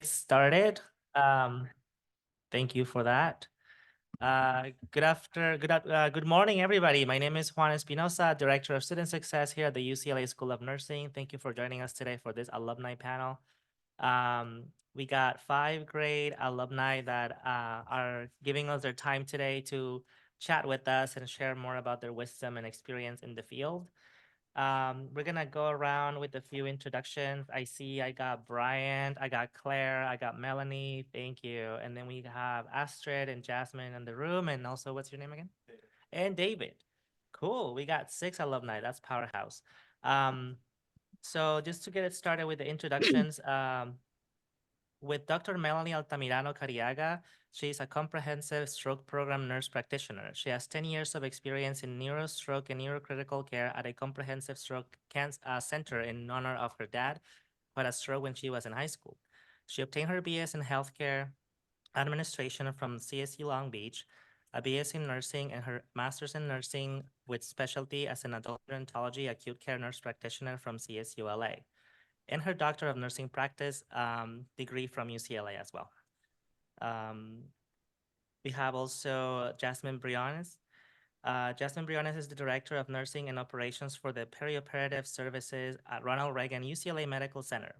Started. Um, Thank you for that. Good morning, everybody. My name is Juan Espinosa, Director of Student Success here at the UCLA School of Nursing. Thank you for joining us today for this alumni panel. We got 5th grade alumni that are giving us their time today to chat with us and share more about their wisdom and experience in the field. We're gonna go around with a few introductions. I see I got Brian, I got Claire, I got Melanie. Thank you. And then we have Astrid and Jasmine in the room. And also, what's your name again? And David. Cool. We got 6 alumni. That's powerhouse. So just to get it started with the introductions, with Dr. Melanie Altamirano Cariaga, she's a comprehensive stroke program nurse practitioner. She has 10 years of experience in neurostroke and neurocritical care at a comprehensive stroke center in honor of her dad, who had a stroke when she was in high school. She obtained her BS in healthcare administration from CSU Long Beach, a BS in nursing, and her master's in nursing with specialty as an adult gerontology acute care nurse practitioner from CSU LA, and her Doctor of Nursing Practice degree from UCLA as well. We have also Jasmine Briones. Jasmine Briones is the Director of Nursing and Operations for the Perioperative Services at Ronald Reagan UCLA Medical Center.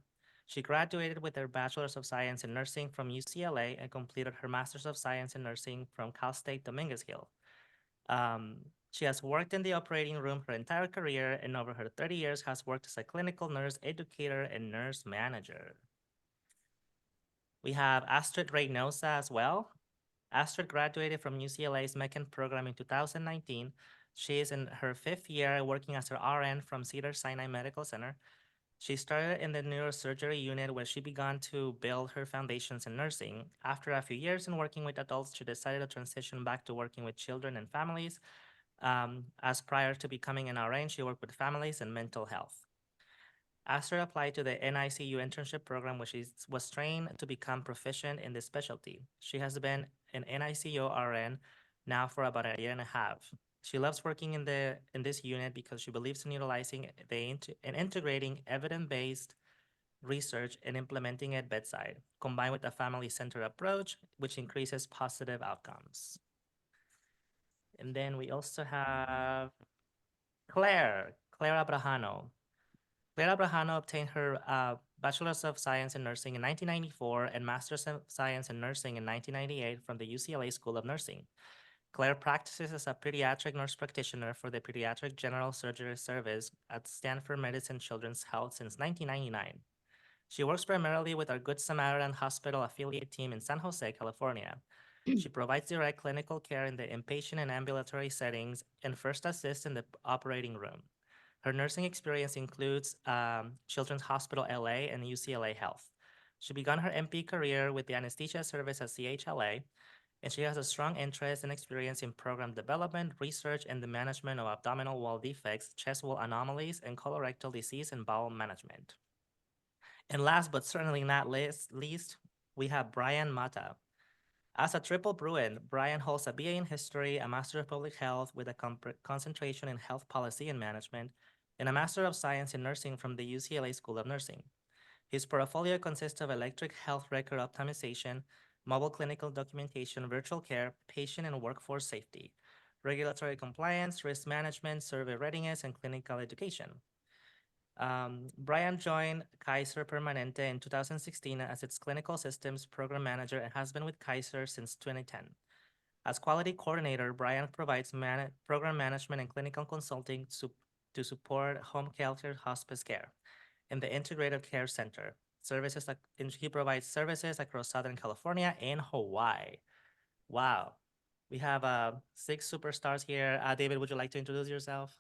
She graduated with her Bachelor's of Science in Nursing from UCLA and completed her Master's of Science in Nursing from Cal State Dominguez Hill. She has worked in the operating room her entire career, and over her 30 years has worked as a clinical nurse educator and nurse manager. We have Astrid Reynosa as well. Astrid graduated from UCLA's MECHAN program in 2019. She is in her 5th year working as an RN from Cedars-Sinai Medical Center. She started in the neurosurgery unit where she began to build her foundations in nursing. After a few years in working with adults, she decided to transition back to working with children and families. As prior to becoming an RN, she worked with families and mental health. Astrid applied to the NICU internship program, where she was trained to become proficient in this specialty. She has been an NICU RN now for about a year and a half. She loves working in this unit because she believes in utilizing and integrating evidence-based research and implementing it bedside, combined with a family-centered approach, which increases positive outcomes. And then we also have Claire Abrahano. Claire Abrahano obtained her Bachelor's of Science in Nursing in 1994 and Master's of Science in Nursing in 1998 from the UCLA School of Nursing. Claire practices as a pediatric nurse practitioner for the Pediatric General Surgery Service at Stanford Medicine Children's Health since 1999. She works primarily with our Good Samaritan Hospital affiliate team in San Jose, California. She provides direct clinical care in the inpatient and ambulatory settings and first assist in the operating room. Her nursing experience includes Children's Hospital LA and UCLA Health. She began her MP career with the anesthesia service at CHLA, and she has a strong interest and experience in program development, research, and the management of abdominal wall defects, chest wall anomalies, and colorectal disease and bowel management. And last but certainly not least, we have Brian Mata. As a triple Bruin, Brian holds a BA in History, a Master of Public Health with a concentration in Health Policy and Management, and a Master of Science in Nursing from the UCLA School of Nursing. His portfolio consists of electric health record optimization, mobile clinical documentation, virtual care, patient and workforce safety, regulatory compliance, risk management, survey readiness, and clinical education. Brian joined Kaiser Permanente in 2016 as its clinical systems program manager and has been with Kaiser since 2010. As quality coordinator, Brian provides program management and clinical consulting to support home healthcare hospice care in the Integrated Care Center. He provides services across Southern California and Hawaii. Wow. We have 6 superstars here. David, would you like to introduce yourself?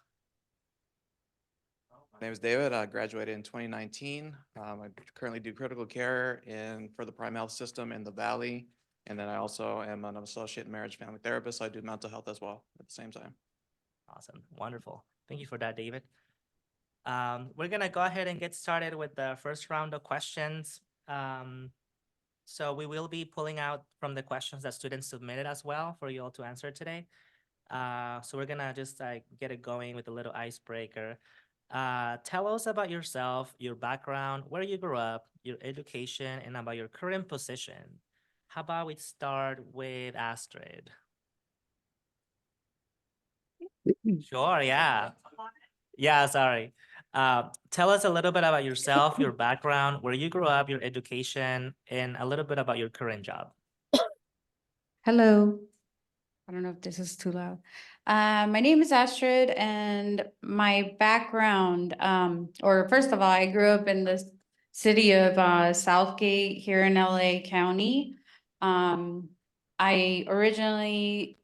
My name is David. I graduated in 2019. I currently do critical care for the Prime Health System in the Valley. And then I also am an associate marriage family therapist. So I do mental health as well at the same time. Awesome. Wonderful. Thank you for that, David. We're going to go ahead and get started with the first round of questions. So we will be pulling out from the questions that students submitted as well for you all to answer today. So we're going to just get it going with a little icebreaker. Tell us about yourself, your background, where you grew up, your education, and about your current position. How about we start with Astrid? Sure, yeah. Yeah, sorry. Tell us a little bit about yourself, your background, where you grew up, your education, and a little bit about your current job. Hello. I don't know if this is too loud. My name is Astrid and my background, or first of all, I grew up in the city of Southgate here in LA County. I originally,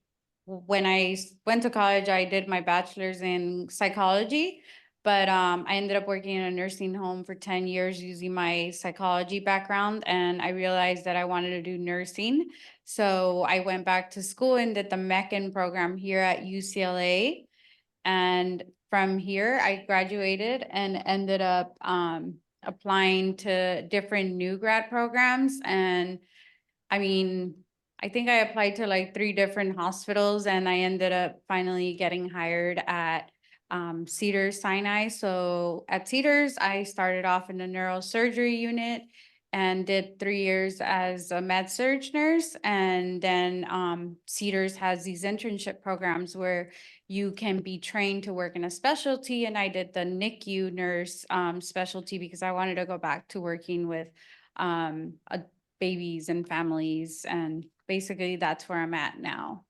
when I went to college, I did my bachelor's in psychology, but I ended up working in a nursing home for 10 years using my psychology background, and I realized that I wanted to do nursing. So I went back to school and did the MECN program here at UCLA. And from here, I graduated and ended up applying to different new grad programs. And I mean, I think I applied to like 3 different hospitals and I ended up finally getting hired at Cedars Sinai. So at Cedars, I started off in the neurosurgery unit and did 3 years as a med surg nurse. And then Cedars has these internship programs where you can be trained to work in a specialty. And I did the NICU nurse specialty because I wanted to go back to working with a babies and families. And basically that's where I'm at now.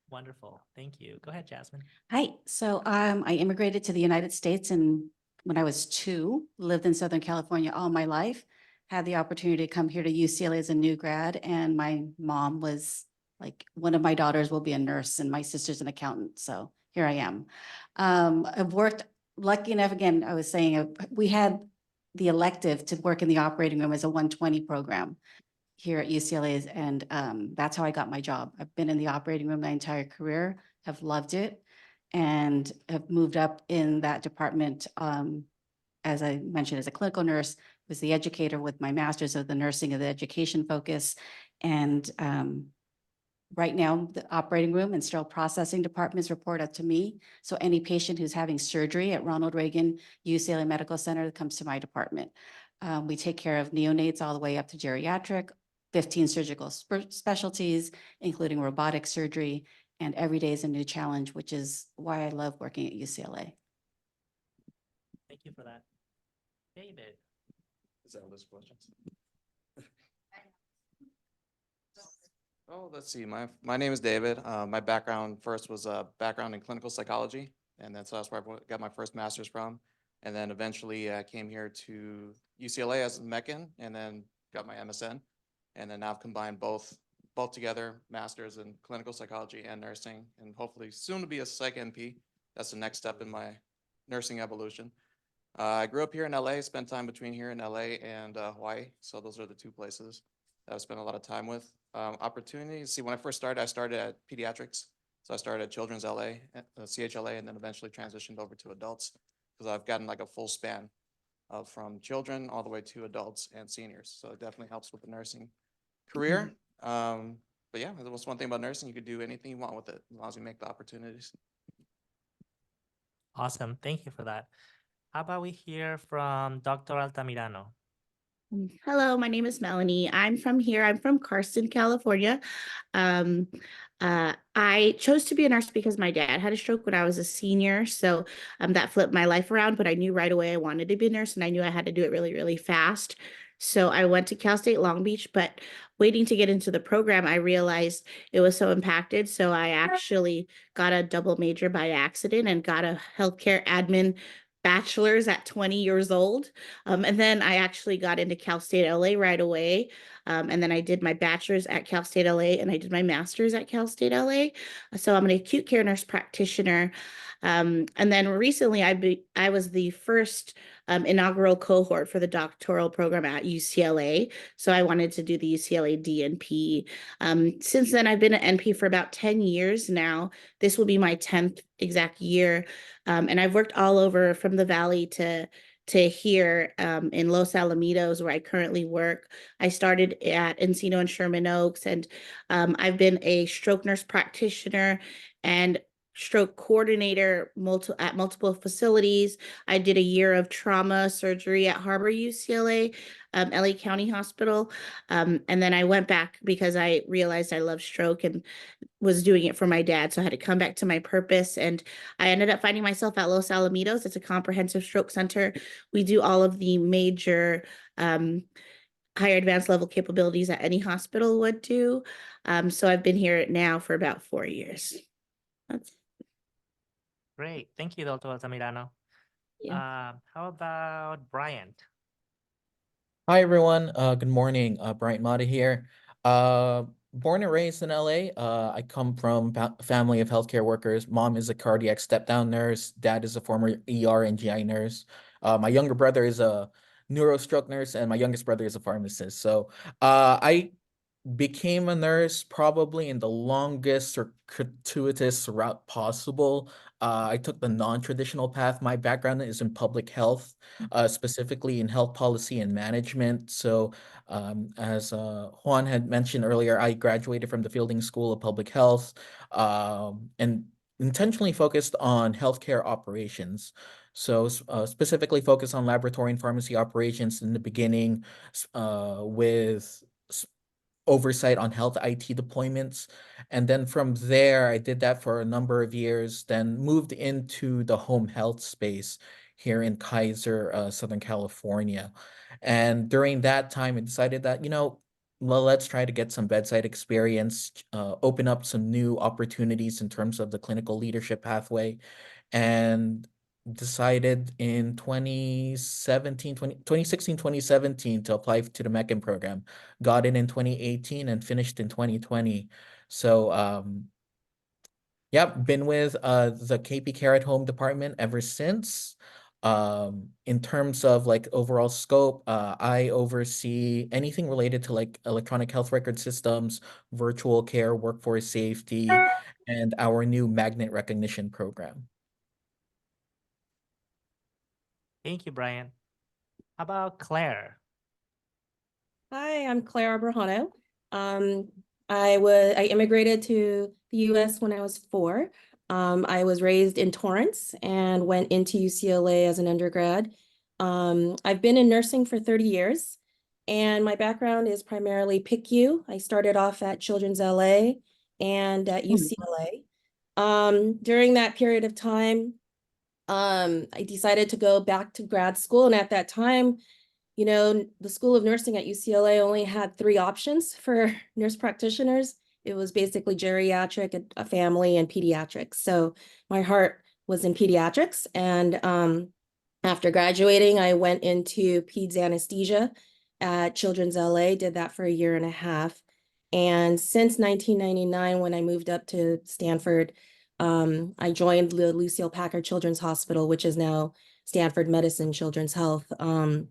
Wonderful. Thank you. Go ahead, Jasmine. Hi, so I immigrated to the United States and when I was 2, lived in Southern California all my life, had the opportunity to come here to UCLA as a new grad, and my mom was like, one of my daughters will be a nurse and my sister's an accountant, so here I am. I've worked, lucky enough, again, I was saying, we had the elective to work in the operating room as a 120 program here at UCLA, and that's how I got my job. I've been in the operating room my entire career, have loved it, and have moved up in that department. As I mentioned, as a clinical nurse, was the educator with my master's of the nursing of the education focus. And right now, the operating room and sterile processing departments report up to me. So any patient who's having surgery at Ronald Reagan UCLA Medical Center comes to my department. We take care of neonates all the way up to geriatric, 15 surgical specialties, including robotic surgery, and every day is a new challenge, which is why I love working at UCLA. Thank you for that. David. Is that all those questions? Oh, let's see. My name is David. My background first was a background in clinical psychology, and then so that's where I got my first master's from. And then eventually I came here to UCLA as a MECN, and then got my MSN. And then now I've combined both together, master's in clinical psychology and nursing, and hopefully soon to be a psych NP. That's the next step in my nursing evolution. I grew up here in LA, spent time between here in LA and Hawaii. So those are the 2 places that I've spent a lot of time with. Opportunities, see, when I first started, I started at pediatrics. So I started at Children's LA, CHLA, and then eventually transitioned over to adults because I've gotten like a full span of from children all the way to adults and seniors. So it definitely helps with the nursing career. But yeah, that's one thing about nursing. You could do anything you want with it as long as you make the opportunities. Awesome. Thank you for that. How about we hear from Dr. Altamirano? Hello, my name is Melanie. I'm from here. I'm from Carson, California. I chose to be a nurse because my dad had a stroke when I was a senior. So that flipped my life around, but I knew right away I wanted to be a nurse and I knew I had to do it really, really fast. So I went to Cal State Long Beach, but waiting to get into the program, I realized it was so impacted. So I actually got a double major by accident and got a healthcare admin bachelor's at 20 years old. And then I actually got into Cal State LA right away. And then I did my bachelor's at Cal State LA and I did my master's at Cal State LA. So I'm an acute care nurse practitioner. And then recently I was the first inaugural cohort for the doctoral program at UCLA. So I wanted to do the UCLA DNP. Since then, I've been an NP for about 10 years now. This will be my 10th exact year. And I've worked all over from the Valley to here in Los Alamitos, where I currently work. I started at Encino and Sherman Oaks, and I've been a stroke nurse practitioner and stroke coordinator at multiple facilities. I did a year of trauma surgery at Harbor UCLA, LA County Hospital. And then I went back because I realized I love stroke and was doing it for my dad. So I had to come back to my purpose. And I ended up finding myself at Los Alamitos. It's a comprehensive stroke center. We do all of the major higher advanced level capabilities that any hospital would do. So I've been here now for about 4 years. That's Great. Thank you, Dr. Altamirano. Yeah. How about Bryant? Hi, everyone. Good morning. Bryant Mata here. Born and raised in LA. I come from a family of healthcare workers. Mom is a cardiac step-down nurse. Dad is a former ER and GI nurse. My younger brother is a neurostroke nurse, and my youngest brother is a pharmacist. So I became a nurse probably in the longest circuitous route possible. I took the non-traditional path. My background is in public health, specifically in health policy and management. So as Juan had mentioned earlier, I graduated from the Fielding School of Public Health and intentionally focused on healthcare operations. So specifically focused on laboratory and pharmacy operations in the beginning with oversight on health IT deployments. And then from there, I did that for a number of years, then moved into the home health space here in Kaiser, Southern California. And during that time, I decided that, well, let's try to get some bedside experience, open up some new opportunities in terms of the clinical leadership pathway. And decided in 2016, 2017 to apply to the MECHAN program. Got in 2018 and finished in 2020. So yeah, been with the KP Care at Home department ever since. In terms of like overall scope, I oversee anything related to like electronic health record systems, virtual care, workforce safety, and our new magnet recognition program. Thank you, Brian. How about Claire? Hi, I'm Claire Abrahano. I immigrated to the US when I was 4. I was raised in Torrance and went into UCLA as an undergrad. I've been in nursing for 30 years, and my background is primarily PICU. I started off at Children's LA and at UCLA. During that period of time, I decided to go back to grad school, and at that time, the School of Nursing at UCLA only had 3 options for nurse practitioners. It was basically geriatric, a family, and pediatrics. So my heart was in pediatrics. And after graduating, I went into peds anesthesia at Children's LA, did that for 1.5 years. And since 1999, when I moved up to Stanford, I joined the Lucille Packard Children's Hospital, which is now Stanford Medicine Children's Health. And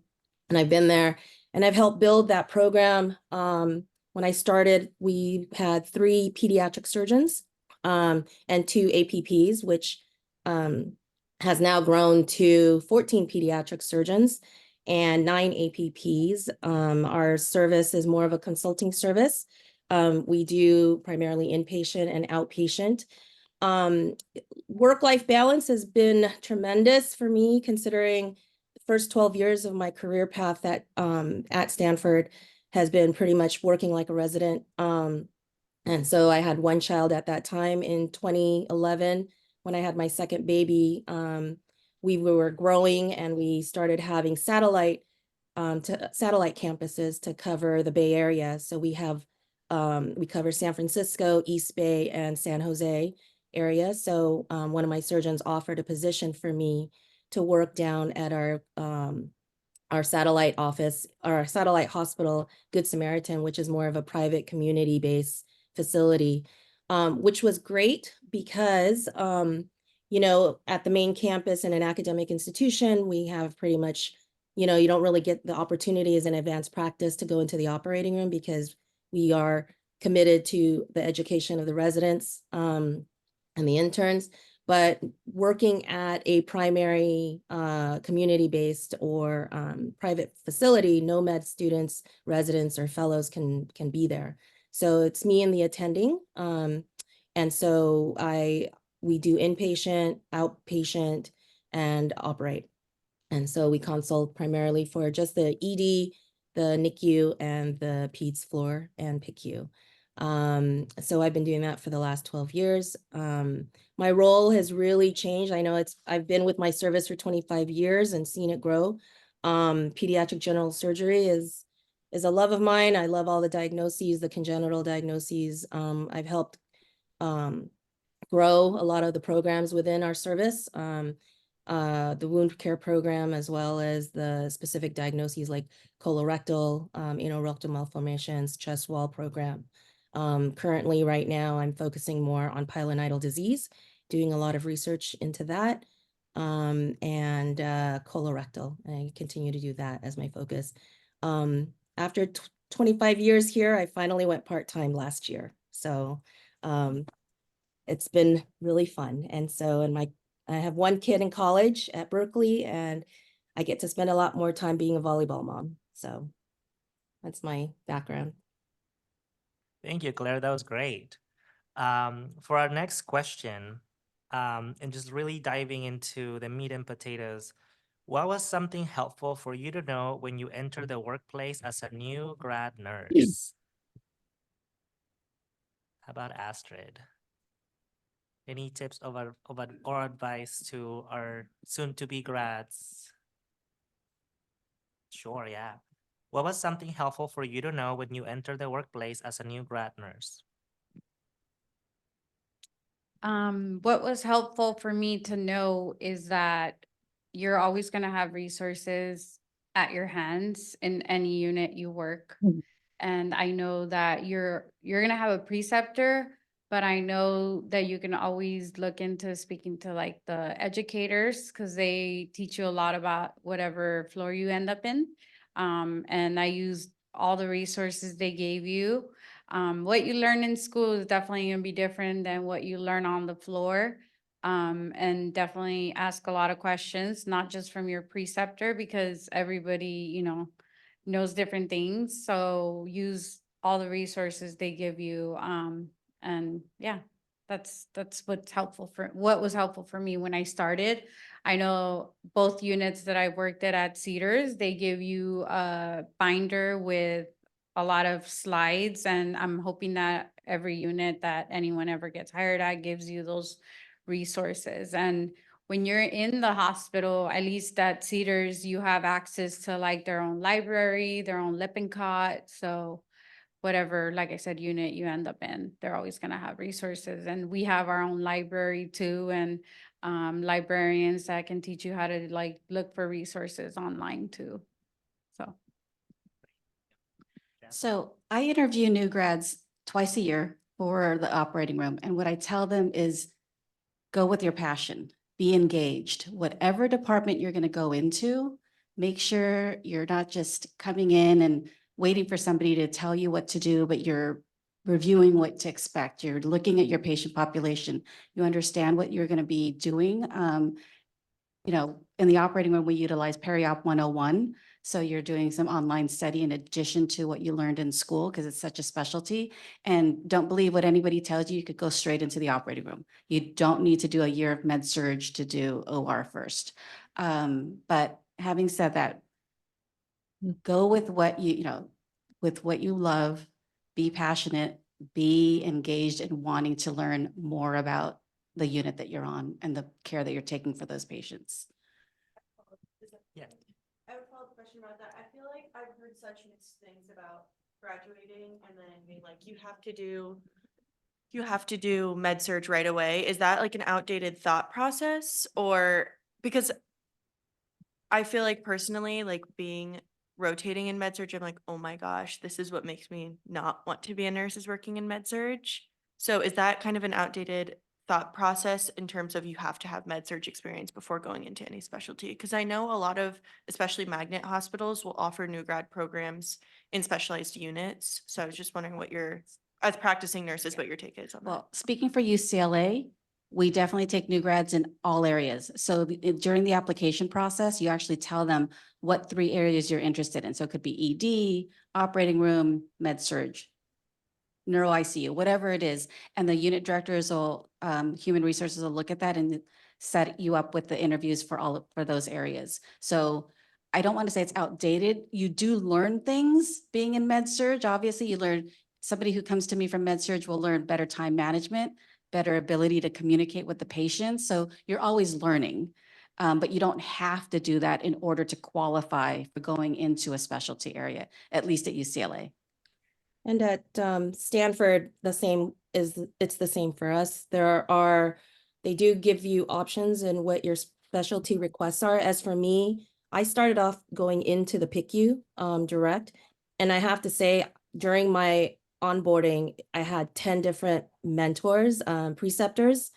I've been there and I've helped build that program. When I started, we had 3 pediatric surgeons and 2 APPs, which has now grown to 14 pediatric surgeons and 9 APPs. Our service is more of a consulting service. We do primarily inpatient and outpatient. Work-life balance has been tremendous for me, considering the first 12 years of my career path at Stanford has been pretty much working like a resident. And so I had 1 child at that time. In 2011, when I had my second baby, we were growing and we started having satellite campuses to cover the Bay Area. So we cover San Francisco, East Bay, and San Jose area. So one of my surgeons offered a position for me to work down at our satellite office, our satellite hospital, Good Samaritan, which is more of a private community-based facility, which was great because, at the main campus in an academic institution, we have pretty much, you don't really get the opportunity as an advanced practice to go into the operating room because we are committed to the education of the residents and the interns. But working at a primary community-based or private facility, no med students, residents, or fellows can be there. So it's me and the attending. And so I We do inpatient, outpatient, and operate. And so we consult primarily for just the ED, the NICU, and the PEDS floor and PICU. So I've been doing that for the last 12 years. My role has really changed. I know I've been with my service for 25 years and seen it grow. Pediatric general surgery is a love of mine. I love all the diagnoses, the congenital diagnoses. I've helped grow a lot of the programs within our service. The wound care program, as well as the specific diagnoses like colorectal, rectal malformations, chest wall program. Currently, right now, I'm focusing more on pilonidal disease, doing a lot of research into that, and colorectal. I continue to do that as my focus. After 25 years here, I finally went part-time last year. So it's been really fun. And so I have one kid in college at Berkeley, and I get to spend a lot more time being a volleyball mom. So that's my background. Thank you, Claire. That was great. For our next question, and just really diving into the meat and potatoes, what was something helpful for you to know when you enter the workplace as a new grad nurse? How about Astrid? Any tips or advice to our soon-to-be grads? Sure, yeah. What was something helpful for you to know when you enter the workplace as a new grad nurse? What was helpful for me to know is that you're always going to have resources at your hands in any unit you work. And I know that you're going to have a preceptor, but I know that you can always look into speaking to like the educators, because they teach you a lot about whatever floor you end up in. And I used all the resources they gave you. What you learn in school is definitely going to be different than what you learn on the floor. And definitely ask a lot of questions, not just from your preceptor, because everybody, knows different things. So use all the resources they give you. And yeah, that's what was helpful for me when I started. I know both units that I worked at Cedars, they give you a binder with a lot of slides, and I'm hoping that every unit that anyone ever gets hired at gives you those resources. And when you're in the hospital, at least at Cedars, you have access to like their own library, their own Lippincott. So whatever, like I said, unit you end up in, they're always going to have resources. And we have our own library too, and librarians that can teach you how to like look for resources online too. So I interview new grads twice a year for the operating room. And what I tell them is go with your passion, be engaged. Whatever department you're going to go into, make sure you're not just coming in and waiting for somebody to tell you what to do, but you're reviewing what to expect. You're looking at your patient population. You understand what you're going to be doing. In the operating room, we utilize Peri-Op 101. So you're doing some online study in addition to what you learned in school, because it's such a specialty. And don't believe what anybody tells you. You could go straight into the operating room. You don't need to do a year of med surg to do OR first. But having said that, go with what with what you love, be passionate, be engaged in wanting to learn more about the unit that you're on and the care that you're taking for those patients. Yeah. I have a follow-up question about that. I feel like I've heard such mixed things about graduating and then being like, you have to do med surg right away. Is that like an outdated thought process? Or because I feel like personally, like rotating in med surg, I'm like, oh my gosh, this is what makes me not want to be a nurse, is working in med surg. So is that kind of an outdated thought process in terms of you have to have med surg experience before going into any specialty? Because I know a lot of, especially magnet hospitals, will offer new grad programs in specialized units. So I was just wondering as practicing nurses, what your take is on that. Well, speaking for UCLA, we definitely take new grads in all areas. So during the application process, you actually tell them what 3 areas you're interested in. So it could be ED, operating room, med surg. neuro ICU, whatever it is. And the unit directors will, human resources will look at that and set you up with the interviews for those areas. So I don't want to say it's outdated. You do learn things being in med surg. Obviously, you learn, somebody who comes to me from med surg will learn better time management, better ability to communicate with the patient. So you're always learning. But you don't have to do that in order to qualify for going into a specialty area, at least at UCLA. And at Stanford, it's the same for us. They do give you options in what your specialty requests are. As for me, I started off going into the PICU direct, and I have to say during my onboarding, I had 10 different mentors, preceptors.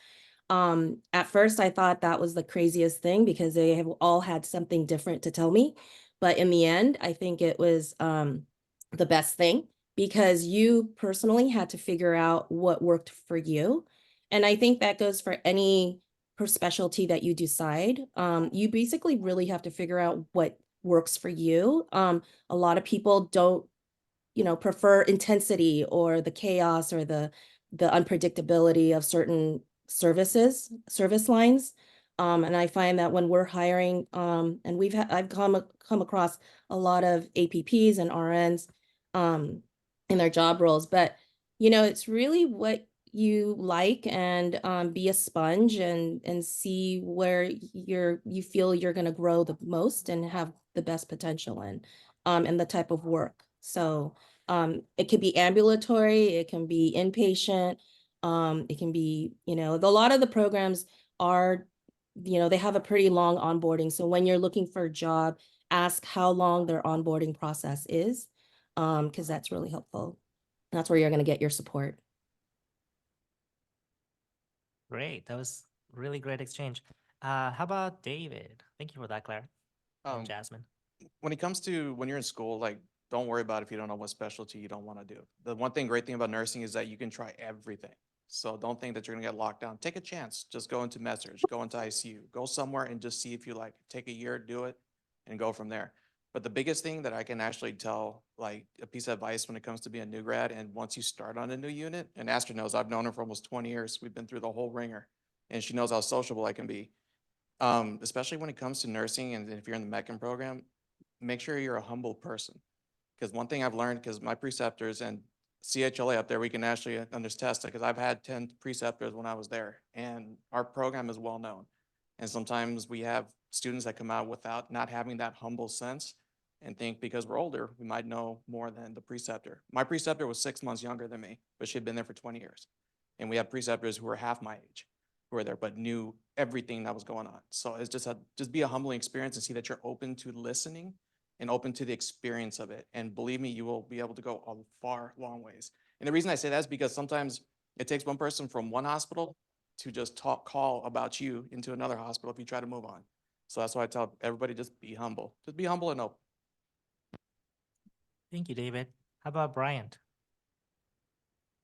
At first I thought that was the craziest thing because they have all had something different to tell me. But in the end, I think it was the best thing because you personally had to figure out what worked for you. And I think that goes for any per specialty that you decide. You basically really have to figure out what works for you. A lot of people don't, prefer intensity or the chaos or the unpredictability of certain service lines. And I find that when we're hiring, and I've come across a lot of APPs and RNs in their job roles, but it's really what you like and be a sponge and see where you feel you're going to grow the most and have the best potential in and the type of work. So it could be ambulatory, it can be inpatient, it can be, a lot of the programs are, they have a pretty long onboarding. So when you're looking for a job, ask how long their onboarding process is, because that's really helpful. That's where you're going to get your support. Great. That was really great exchange. How about David? Thank you for that, Claire. And Um, Jasmine. when it comes to when you're in school, like, don't worry about if you don't know what specialty you don't want to do. The great thing about nursing is that you can try everything. So don't think that you're gonna get locked down. Take a chance. Just go into med-surg, go into ICU, go somewhere and just see if you like it. Take a year, do it, and go from there. But the biggest thing that I can actually tell, like a piece of advice when it comes to being a new grad, and once you start on a new unit, and Astrid knows, I've known her for almost 20 years. We've been through the whole ringer, and she knows how sociable I can be. Especially when it comes to nursing, and if you're in the MECM program, make sure you're a humble person. Because one thing I've learned, because my preceptors and CHLA up there, we can actually attest it, because I've had 10 preceptors when I was there, and our program is well known. And sometimes we have students that come out without not having that humble sense and think because we're older, we might know more than the preceptor. My preceptor was 6 months younger than me, but she had been there for 20 years. And we have preceptors who were half my age who were there, but knew everything that was going on. So it's just be a humbling experience and see that you're open to listening and open to the experience of it. And believe me, you will be able to go a far, long ways. And the reason I say that is because sometimes it takes one person from one hospital to just call about you into another hospital if you try to move on. So that's why I tell everybody, just be humble. Just be humble and open. Thank you, David. How about Bryant?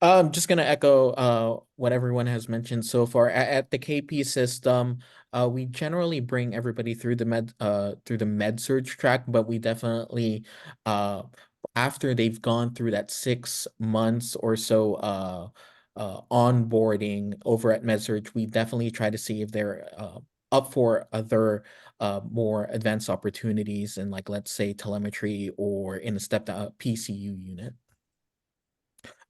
I'm just gonna echo what everyone has mentioned so far. At the KP system, we generally bring everybody through the med surg track, but we definitely after they've gone through that 6 months or so onboarding over at med surg, we definitely try to see if they're up for other more advanced opportunities in, like, let's say telemetry or in a stepped PCU unit.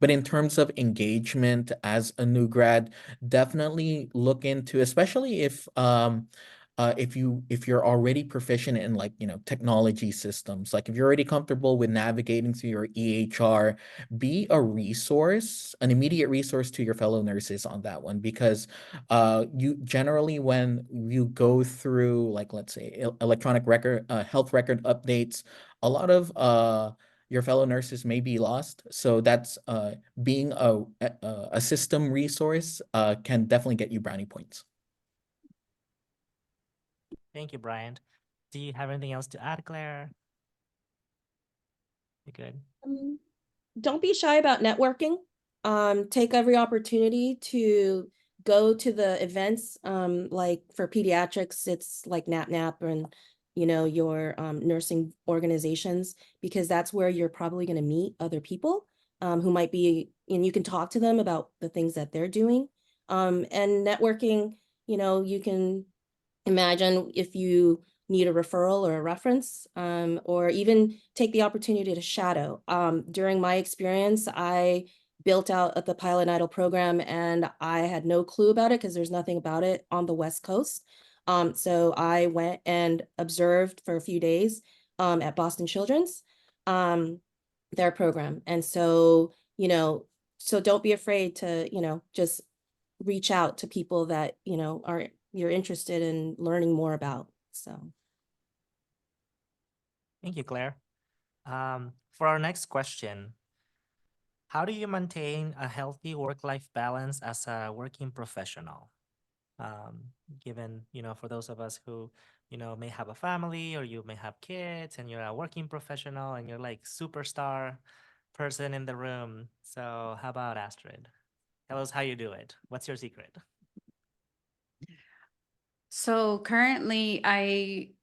But in terms of engagement as a new grad, definitely look into, especially if you're already proficient in, like, technology systems, like if you're already comfortable with navigating through your EHR, be a resource, an immediate resource to your fellow nurses on that one, because you generally, when you go through, like, let's say electronic record health record updates, a lot of your fellow nurses may be lost. So that's being a system resource can definitely get you brownie points. Thank you, Bryant. Do you have anything else to add, Claire? You good? Don't be shy about networking. Take every opportunity to go to the events. Like for pediatrics, it's like NAP and your nursing organizations, because that's where you're probably going to meet other people. who might be, and you can talk to them about the things that they're doing. And networking, you can imagine if you need a referral or a reference, or even take the opportunity to shadow. During my experience, I built out the pilot idol program and I had no clue about it because there's nothing about it on the West Coast. So I went and observed for a few days at Boston Children's, their program. And so, so don't be afraid to, just reach out to people that, you're interested in learning more about. So. Thank you, Claire. For our next question, how do you maintain a healthy work-life balance as a working professional? Given, for those of us who, may have a family or you may have kids and you're a working professional and you're like superstar person in the room. So how about Astrid? Tell us how you do it. What's your secret? So currently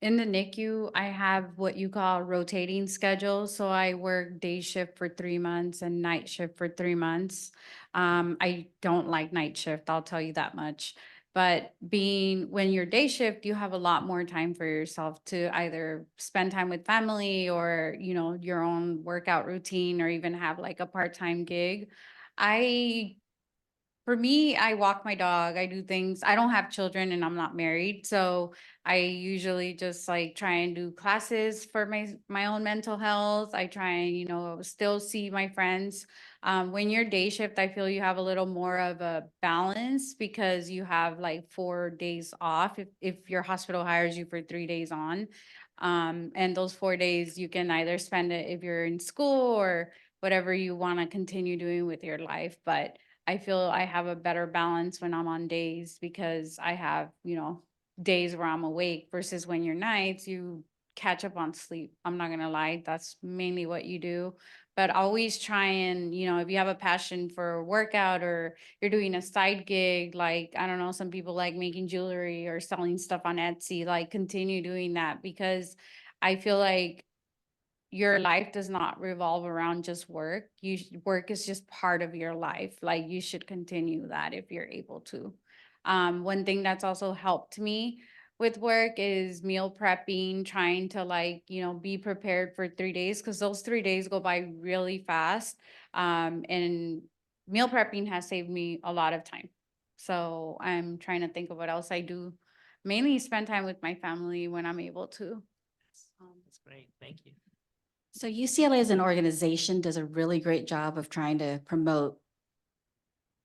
in the NICU, I have what you call a rotating schedule. So I work day shift for 3 months and night shift for 3 months. I don't like night shift, I'll tell you that much. But when you're day shift, you have a lot more time for yourself to either spend time with family or, your own workout routine, or even have like a part-time gig. For me, I walk my dog. I do things. I don't have children and I'm not married. So I usually just like try and do classes for my own mental health. I try and, still see my friends. When you're day shift, I feel you have a little more of a balance because you have like 4 days off if your hospital hires you for 3 days on. And those 4 days you can either spend it if you're in school or whatever you want to continue doing with your life. But I feel I have a better balance when I'm on days because I have, days where I'm awake versus when you're nights, you catch up on sleep. I'm not gonna lie, that's mainly what you do. But always try and, if you have a passion for a workout or you're doing a side gig, like, I don't know, some people like making jewelry or selling stuff on Etsy, like continue doing that because I feel like your life does not revolve around just work. Work is just part of your life. Like you should continue that if you're able to. One thing that's also helped me with work is meal prepping, trying to be prepared for 3 days because those 3 days go by really fast. And meal prepping has saved me a lot of time. So I'm trying to think of what else I do. Mainly spend time with my family when I'm able to. That's great. Thank you. So UCLA as an organization does a really great job of trying to promote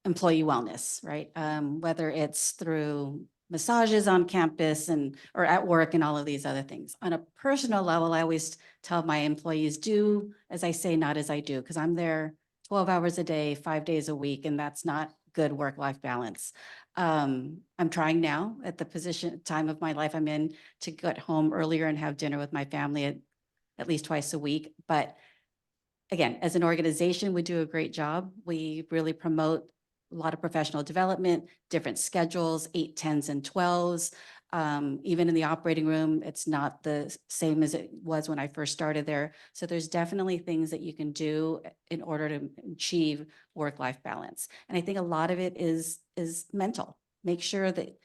employee wellness, right? Whether it's through massages on campus or at work and all of these other things. On a personal level, I always tell my employees, do as I say, not as I do, because I'm there 12 hours a day, 5 days a week, and that's not good work-life balance. I'm trying now at the time of my life I'm in to get home earlier and have dinner with my family at least twice a week. But again, as an organization, we do a great job. We really promote a lot of professional development, different schedules, 8, 10s, and 12s. Even in the operating room, it's not the same as it was when I first started there. So there's definitely things that you can do in order to achieve work-life balance. And I think a lot of it is mental. Make sure that,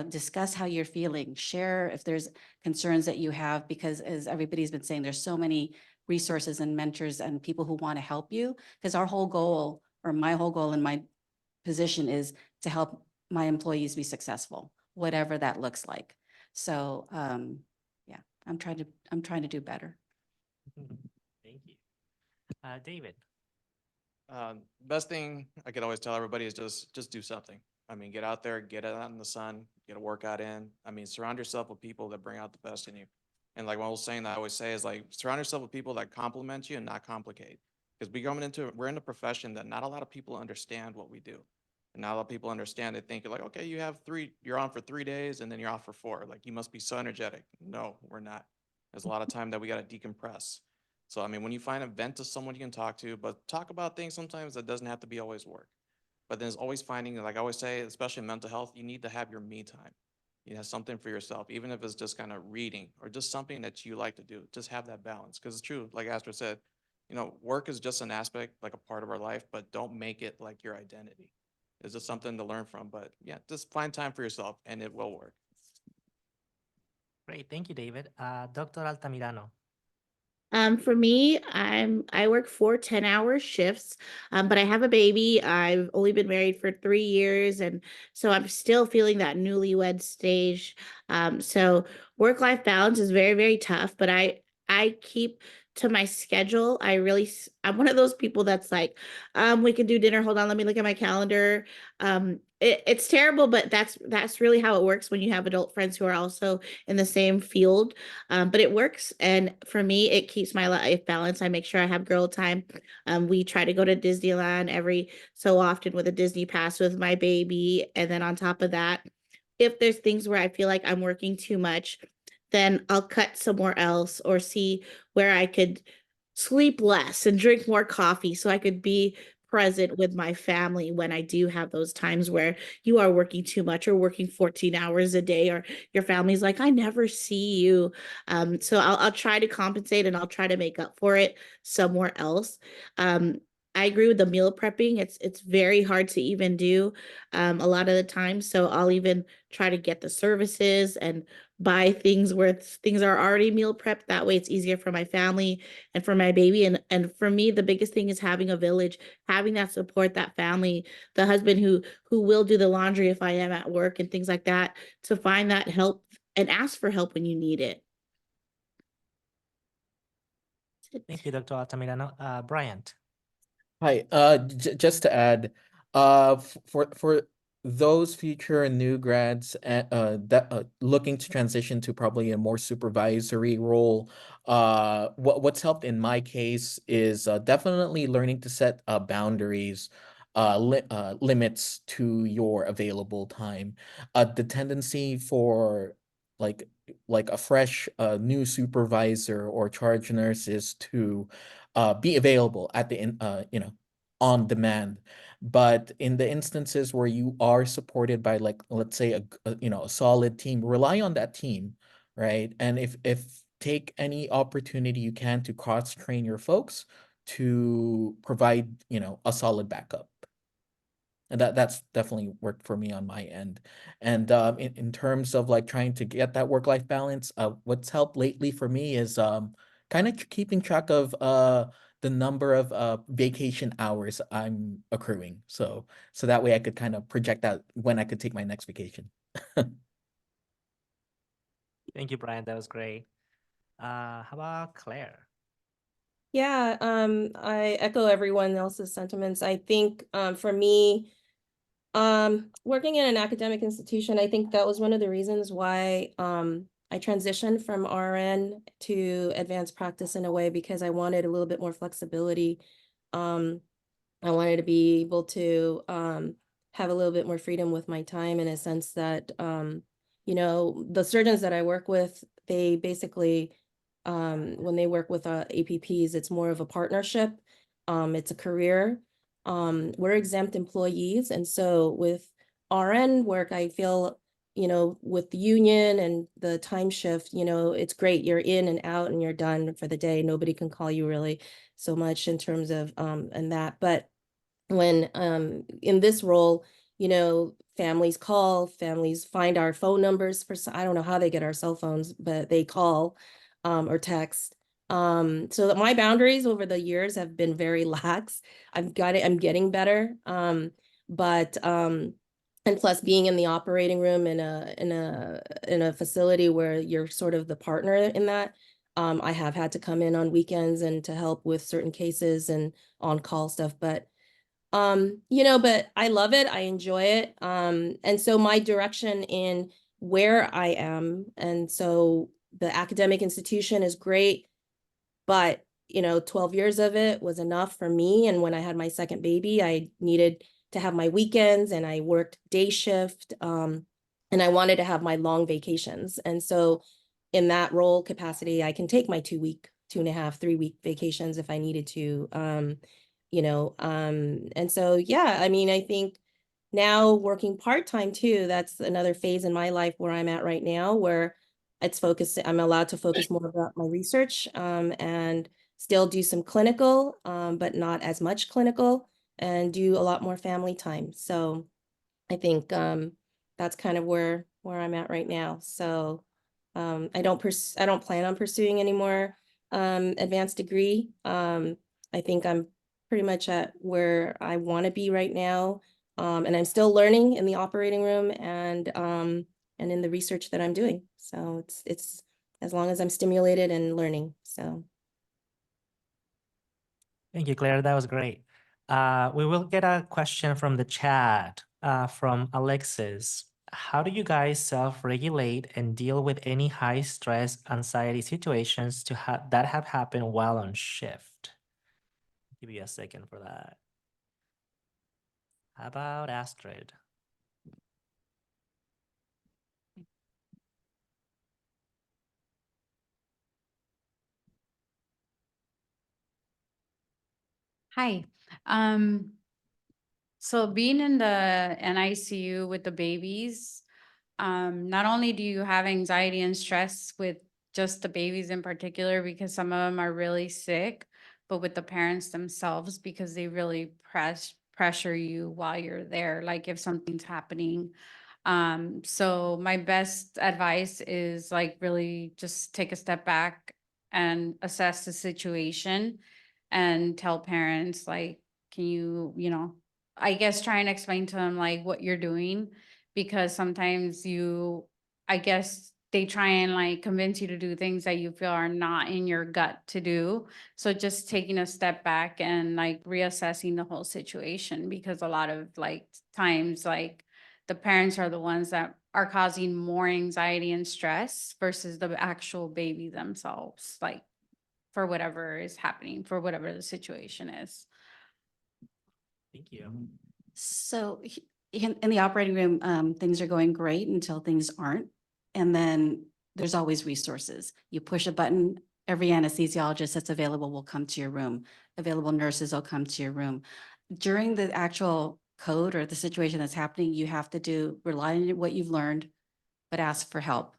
discuss how you're feeling, share if there's concerns that you have, because as everybody's been saying, there's so many resources and mentors and people who want to help you. Because our whole goal, or my whole goal in my position, is to help my employees be successful, whatever that looks like. So yeah, I'm trying to do better. Thank you. David. Best thing I could always tell everybody is just do something. I mean, get out there, get out in the sun, get a workout in. I mean, surround yourself with people that bring out the best in you. And like one old saying that I always say is like, surround yourself with people that compliment you and not complicate. Because we're in a profession that not a lot of people understand what we do. And not a lot of people understand. They think like, okay, you're on for 3 days and then you're off for 4. Like you must be so energetic. No, we're not. There's a lot of time that we got to decompress. So, I mean, when you find a vent to someone you can talk to, but talk about things sometimes that doesn't have to be always work. But there's always finding, like I always say, especially in mental health, you need to have your me time. You have something for yourself, even if it's just kind of reading or just something that you like to do. Just have that balance. Because it's true, like Astrid said, you know, work is just an aspect, like a part of our life, but don't make it like your identity. It's just something to learn from, but yeah, just find time for yourself and it will work. Great. Thank you, David. Dr. Altamirano. For me, I work 4 10-hour shifts, but I have a baby. I've only been married for 3 years, and so I'm still feeling that newlywed stage. So work-life balance is very, very tough, but I keep to my schedule. I'm one of those people that's like, we can do dinner. Hold on, let me look at my calendar. It's terrible, but that's really how it works when you have adult friends who are also in the same field. But it works. And for me, it keeps my life balance. I make sure I have girl time. We try to go to Disneyland every so often with a Disney pass with my baby. And then on top of that, if there's things where I feel like I'm working too much, then I'll cut somewhere else or see where I could sleep less and drink more coffee so I could be present with my family when I do have those times where you are working too much or working 14 hours a day, or your family's like, I never see you. So I'll try to compensate and I'll try to make up for it somewhere else. Um, I agree with the meal prepping. It's very hard to even do a lot of the time. So I'll even try to get the services and buy things where things are already meal prepped. That way it's easier for my family and for my baby. And for me, the biggest thing is having a village, having that support, that family, the husband who will do the laundry if I am at work and things like that, to find that help and ask for help when you need it. Thank you, Dr. Altamirano. Bryant. Hi, just to add, for those future new grads that looking to transition to probably a more supervisory role, what's helped in my case is definitely learning to set boundaries, limits to your available time. The tendency for like a fresh new supervisor or charge nurse is to be available at the on demand. But in the instances where you are supported by, like, let's say a solid team, rely on that team, right? And if take any opportunity you can to cross train your folks to provide a solid backup. And that's definitely worked for me on my end. And in terms of like trying to get that work-life balance, what's helped lately for me is kind of keeping track of the number of vacation hours I'm accruing. So that way I could kind of project out when I could take my next vacation. Thank you, Brian. That was great. How about Claire? Yeah, I echo everyone else's sentiments. I think for me, working in an academic institution, I think that was one of the reasons why I transitioned from RN to advanced practice in a way, because I wanted a little bit more flexibility. I wanted to be able to have a little bit more freedom with my time, in a sense that, the surgeons that I work with, they basically, when they work with APPs, it's more of a partnership. It's a career. We're exempt employees. And so with RN work, I feel, with the union and the time shift, it's great. You're in and out and you're done for the day. Nobody can call you really so much in terms of, and that. But when in this role, families call, families find our phone numbers I don't know how they get our cell phones, but they call or text. So that my boundaries over the years have been very lax. I'm getting better. But and plus being in the operating room in a facility where you're sort of the partner in that, I have had to come in on weekends and to help with certain cases and on-call stuff. But but I love it. I enjoy it. And so my direction in where I am, and so the academic institution is great, but 12 years of it was enough for me. And when I had my second baby, I needed to have my weekends, and I worked day shift. And I wanted to have my long vacations. And so in that role capacity, I can take my 2-week, 2.5, 3-week vacations if I needed to. And so, yeah, I mean, I think now working part-time too, that's another phase in my life where I'm at right now, where I'm allowed to focus more about my research, and still do some clinical, but not as much clinical, and do a lot more family time. So I think that's kind of where I'm at right now. So I don't plan on pursuing any more advanced degree. I think I'm pretty much at where I want to be right now. And I'm still learning in the operating room and in the research that I'm doing. So it's as long as I'm stimulated and learning. So Thank you, Claire. That was great. We will get a question from the chat from Alexis. How do you guys self-regulate and deal with any high stress, anxiety situations that have happened while on shift? Give you a second for that. How about Astrid? Hi. So being in the NICU with the babies, not only do you have anxiety and stress with just the babies in particular, because some of them are really sick, but with the parents themselves, because they really pressure you while you're there, like if something's happening. So my best advice is like really just take a step back and assess the situation and tell parents like, can you, I guess try and explain to them like what you're doing, because sometimes I guess they try and like convince you to do things that you feel are not in your gut to do. So just taking a step back and like reassessing the whole situation, because a lot of like times like the parents are the ones that are causing more anxiety and stress versus the actual baby themselves, like for whatever is happening, for whatever the situation is. Thank you. So in the operating room, things are going great until things aren't. And then there's always resources. You push a button, every anesthesiologist that's available will come to your room. Available nurses will come to your room. During the actual code or the situation that's happening, you have to rely on what you've learned, but ask for help.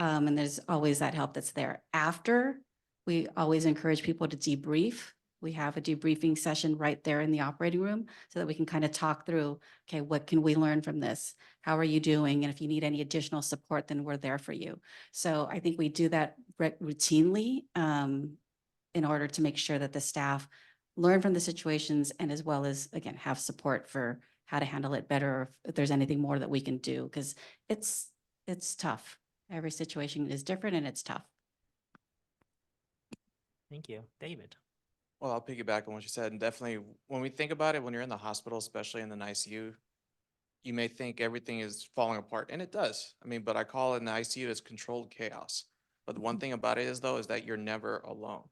And there's always that help that's there. After, we always encourage people to debrief. We have a debriefing session right there in the operating room so that we can kind of talk through, okay, what can we learn from this? How are you doing? And if you need any additional support, then we're there for you. So I think we do that routinely in order to make sure that the staff learn from the situations and as well as, again, have support for how to handle it better, or if there's anything more that we can do, because it's tough. Every situation is different and it's tough. Thank you. David? Well, I'll piggyback on what you said, and definitely when we think about it, when you're in the hospital, especially in the ICU, you may think everything is falling apart, and it does. I mean, but I call it in the ICU as controlled chaos. But the one thing about it is though, is that you're never alone.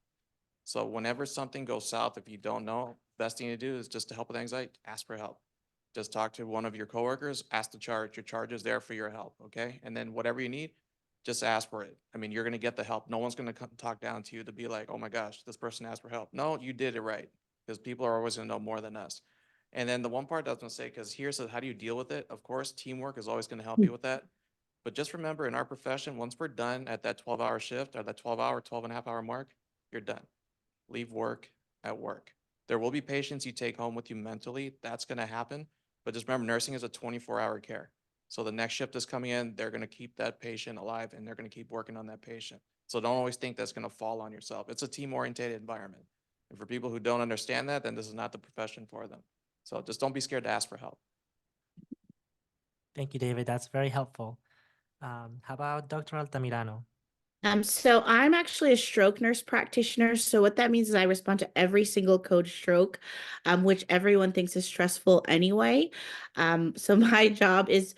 So whenever something goes south, if you don't know, best thing to do is just to help with anxiety, ask for help. Just talk to one of your coworkers, ask the charge. Your charge is there for your help, okay? And then whatever you need, just ask for it. I mean, you're gonna get the help. No one's gonna talk down to you to be like, oh my gosh, this person asked for help. No, you did it right, because people are always gonna know more than us. And then the one part I was gonna say, because here's how do you deal with it? Of course, teamwork is always gonna help you with that. But just remember, in our profession, once we're done at that 12-hour shift or that 12 and a half hour mark, you're done. Leave work at work. There will be patients you take home with you mentally. That's going to happen. But just remember, nursing is a 24-hour care. So the next shift is coming in, they're going to keep that patient alive and they're going to keep working on that patient. So don't always think that's going to fall on yourself. It's a team-oriented environment. And for people who don't understand that, then this is not the profession for them. So just don't be scared to ask for help. Thank you, David. That's very helpful. How about Dr. Altamirano? So I'm actually a stroke nurse practitioner. So what that means is I respond to every single code stroke, which everyone thinks is stressful anyway. So my job is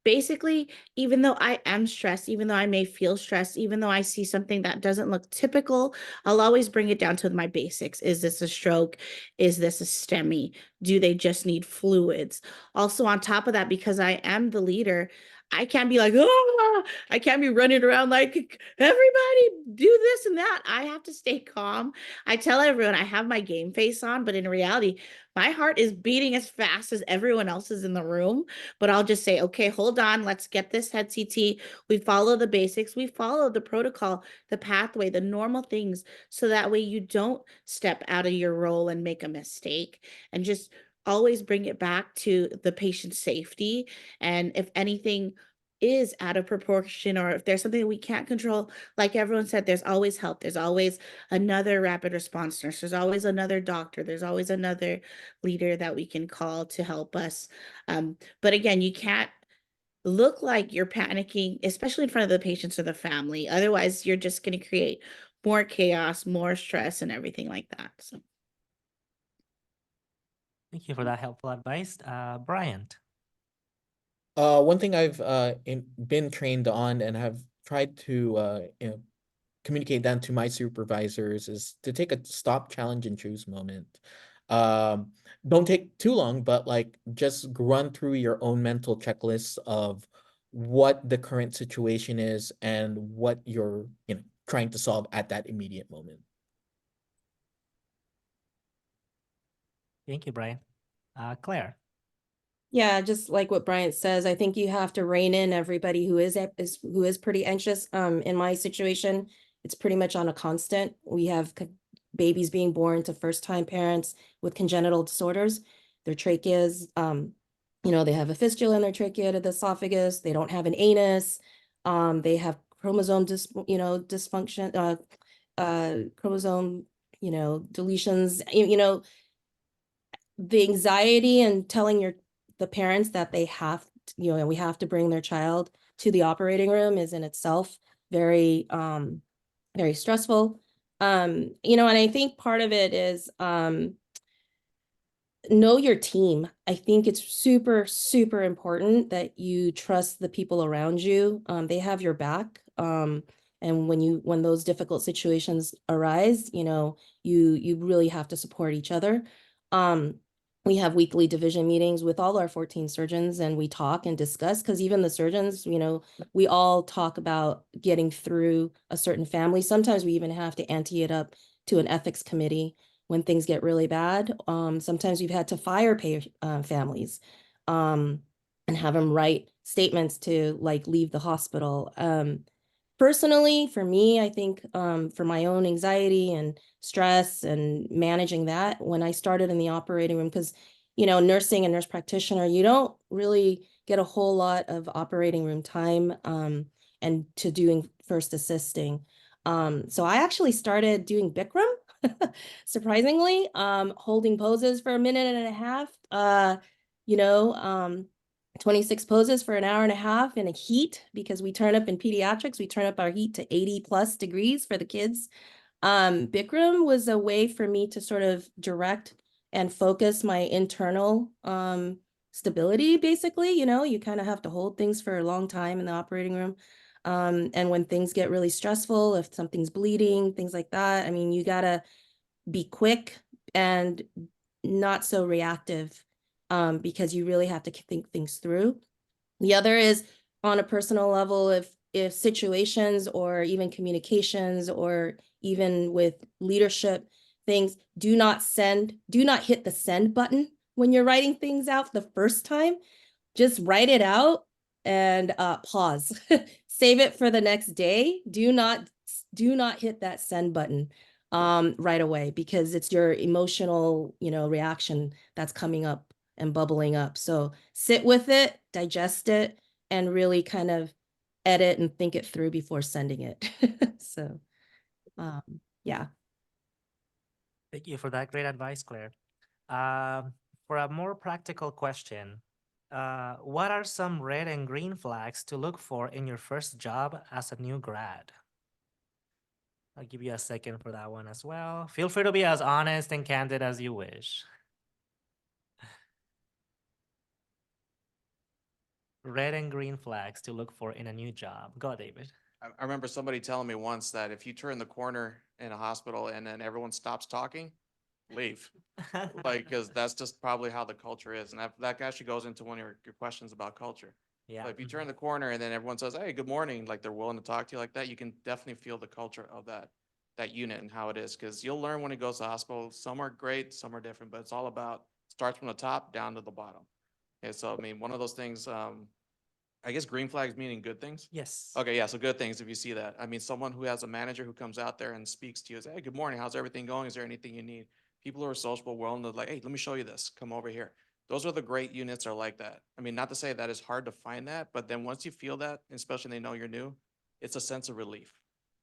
basically, even though I am stressed, even though I may feel stressed, even though I see something that doesn't look typical, I'll always bring it down to my basics. Is this a stroke? Is this a STEMI? Do they just need fluids? Also, on top of that, because I am the leader, I can't be like, oh, I can't be running around like, everybody do this and that. I have to stay calm. I tell everyone I have my game face on, but in reality, my heart is beating as fast as everyone else's in the room. But I'll just say, okay, hold on, let's get this head CT. We follow the basics, we follow the protocol, the pathway, the normal things, so that way you don't step out of your role and make a mistake, and just always bring it back to the patient's safety. And if anything is out of proportion, or if there's something we can't control, like everyone said, there's always help. There's always another rapid response nurse. There's always another doctor. There's always another leader that we can call to help us. But again, you can't look like you're panicking, especially in front of the patients or the family. Otherwise, you're just going to create more chaos, more stress, and everything like that. So. Thank you for that helpful advice. Bryant. One thing I've been trained on and have tried to communicate that to my supervisors is to take a stop, challenge, and choose moment. Don't take too long, but like just run through your own mental checklist of what the current situation is and what you're trying to solve at that immediate moment. Thank you, Brian. Claire. Yeah, just like what Bryant says, I think you have to rein in everybody who is pretty anxious. In my situation, it's pretty much on a constant. We have babies being born to first-time parents with congenital disorders. Their tracheas, they have a fistula in their trachea to the esophagus. They don't have an anus. They have chromosome dysfunction, chromosome, deletions. The anxiety and telling the parents that they have, we have to bring their child to the operating room is in itself very, very stressful. And I think part of it is, know your team. I think it's super, super important that you trust the people around you. They have your back. And when those difficult situations arise, you really have to support each other. We have weekly division meetings with all our 14 surgeons, and we talk and discuss, because even the surgeons, we all talk about getting through a certain family. Sometimes we even have to ante it up to an ethics committee when things get really bad. Sometimes we've had to fire families and have them write statements to like leave the hospital. Personally, for me, I think for my own anxiety and stress and managing that, when I started in the operating room, because, nursing and nurse practitioner, you don't really get a whole lot of operating room time and to doing first assisting. So I actually started doing Bikram, surprisingly, holding poses for a minute and a half, 26 poses for an hour and a half in a heat, because we turn up in pediatrics, we turn up our heat to 80+ degrees for the kids. Bikram was a way for me to sort of direct and focus my internal stability, basically. You kind of have to hold things for a long time in the operating room. And when things get really stressful, if something's bleeding, things like that, I mean, you gotta be quick and not so reactive, because you really have to think things through. The other is on a personal level, if situations or even communications or even with leadership things, do not hit the send button when you're writing things out the first time. Just write it out and pause. Save it for the next day. Do not hit that send button right away, because it's your emotional, reaction that's coming up and bubbling up. So sit with it, digest it, and really kind of edit and think it through before sending it. So, yeah. Thank you for that great advice, Claire. For a more practical question, what are some red and green flags to look for in your first job as a new grad? I'll give you a second for that one as well. Feel free to be as honest and candid as you wish. Red and green flags to look for in a new job. Go, David. I remember somebody telling me once that if you turn the corner in a hospital and then everyone stops talking, leave. Like, because that's just probably how the culture is. And that actually goes into one of your questions about culture. Yeah. But if you turn the corner and then everyone says, "Hey, good morning," like they're willing to talk to you like that, you can definitely feel the culture of that unit and how it is. Because you'll learn when it goes to hospital. Some are great, some are different, but it's all about starts from the top down to the bottom. Okay, so I mean, one of those things. I guess green flags meaning good things. Yes. Okay, yeah, so good things if you see that. I mean, someone who has a manager who comes out there and speaks to you, say, "Hey, good morning, how's everything going? Is there anything you need?" People who are sociable, willing to like, "Hey, let me show you this. Come over here." Those are the great units are like that. I mean, not to say that it's hard to find that, but then once you feel that, especially they know you're new, it's a sense of relief.